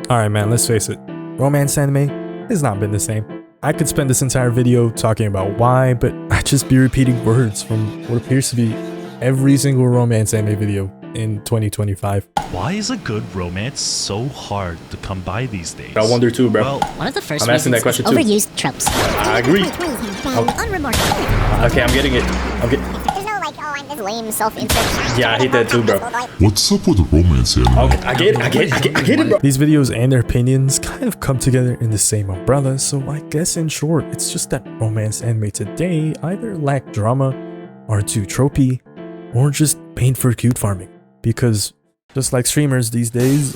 Alright man, let's face it, romance anime has not been the same. I could spend this entire video talking about why, but I'd just be repeating words from what appears to be every single romance anime video in 2025. Why is a good romance so hard to come by these days? I wonder too, bro. Well, One of the first I'm asking that reasons question is too. overused tropes. I agree. Unremarkable. Okay, I'm getting it. There's no like, oh, I'm this lame self-insert. Yeah, I hate that too, bro. What's up with romance anime? Okay, I get it, bro. These videos and their opinions kind of come together in the same umbrella, so I guess in short, it's just that romance anime today either lack drama, are too tropey, or just paid for cute farming. Because just like streamers these days,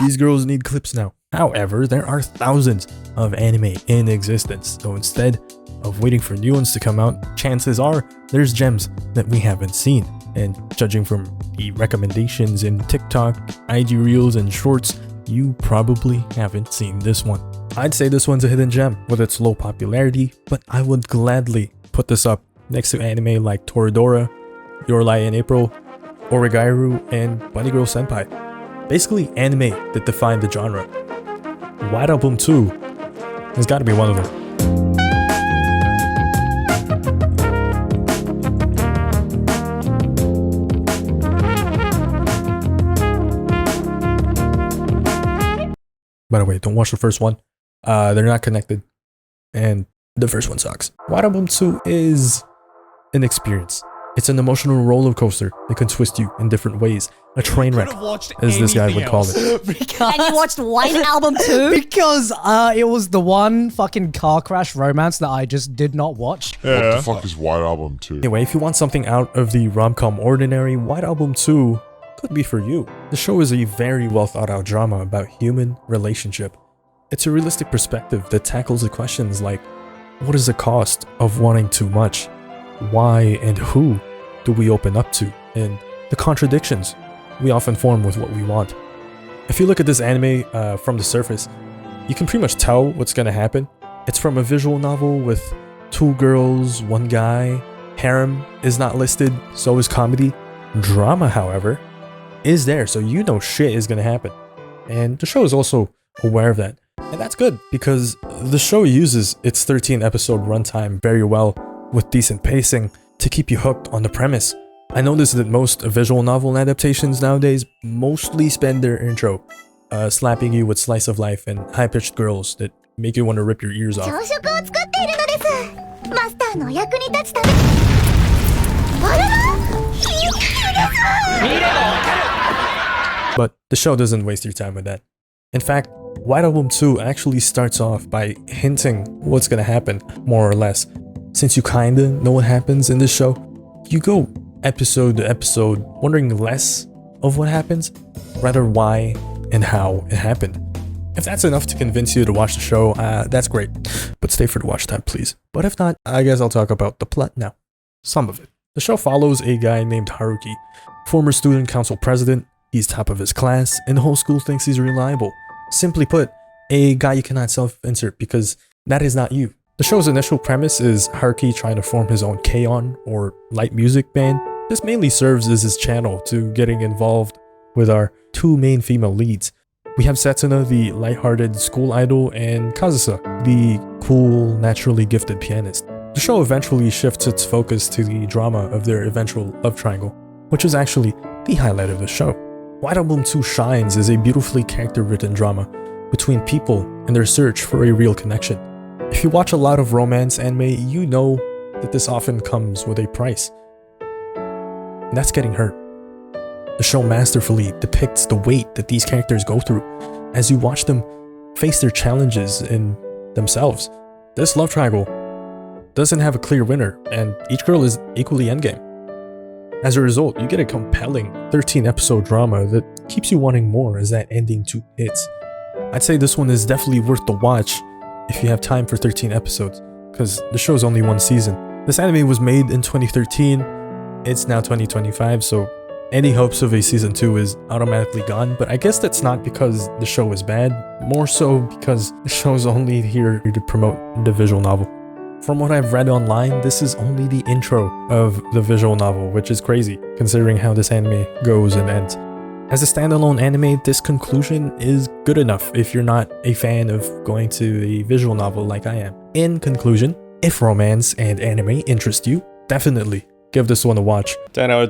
these girls need clips now. However, there are thousands of anime in existence, so instead of waiting for new ones to come out, chances are there's gems that we haven't seen. And judging from the recommendations in TikTok, IG Reels, and Shorts, you probably haven't seen this one. I'd say this one's a hidden gem with its low popularity, but I would gladly put this up next to anime like Toradora, Your Lie in April, Origairu, and Bunny Girl Senpai. Basically anime that defined the genre. White Album 2 has got to be one of them. By the way, don't watch the first one. They're not connected. And the first one sucks. White Album 2 is an experience. It's an emotional roller coaster that can twist you in different ways. A train wreck, as this guy would call it. And you watched White Album 2? Because it was the one fucking car crash romance that I just did not watch. What the fuck is White Album 2? Anyway, if you want something out of the rom-com ordinary, White Album 2 could be for you. The show is a very well thought out drama about human relationship. It's a realistic perspective that tackles the questions like, what is the cost of wanting too much? Why and who do we open up to? And the contradictions we often form with what we want. If you look at this anime from the surface, you can pretty much tell what's gonna happen. It's from a visual novel with 2 girls, 1 guy. Harem is not listed, so is comedy. Drama, however, is there, so you know shit is gonna happen. And the show is also aware of that. And that's good, because the show uses its 13 episode runtime very well with decent pacing to keep you hooked on the premise. I noticed that most visual novel adaptations nowadays mostly spend their intro slapping you with slice of life and high-pitched girls that make you want to rip your ears off. But the show doesn't waste your time with that. In fact, White Album 2 actually starts off by hinting what's gonna happen, more or less. Since you kinda know what happens in this show, you go episode to episode wondering less of what happens, rather why and how it happened. If that's enough to convince you to watch the show, that's great, but stay for the watch time, please. But if not, I guess I'll talk about the plot now. Some of it. The show follows a guy named Haruki, former student council president. He's top of his class, and the whole school thinks he's reliable. Simply put, a guy you cannot self-insert because that is not you. The show's initial premise is Haruki trying to form his own K-On! Or light music band. This mainly serves as his channel to getting involved with our 2 main female leads. We have Setsuna, the lighthearted school idol, and Kazusa, the cool, naturally gifted pianist. The show eventually shifts its focus to the drama of their eventual love triangle, which is actually the highlight of the show. White Album 2 shines as a beautifully character-written drama between people and their search for a real connection. If you watch a lot of romance anime, you know that this often comes with a price. And that's getting hurt. The show masterfully depicts the weight that these characters go through as you watch them face their challenges in themselves. This love triangle doesn't have a clear winner, and each girl is equally endgame. As a result, you get a compelling 13-episode drama that keeps you wanting more as that ending 2 hits. I'd say this one is definitely worth the watch if you have time for 13 episodes, because the show's only 1 season. This anime was made in 2013, it's now 2025, so any hopes of a season 2 is automatically gone, but I guess that's not because the show is bad, more so because the show's only here to promote the visual novel. From what I've read online, this is only the intro of the visual novel, which is crazy, considering how this anime goes and ends. As a standalone anime, this conclusion is good enough if you're not a fan of going to a visual novel like I am. In conclusion, if romance and anime interest you, definitely give this one a watch. 10 out of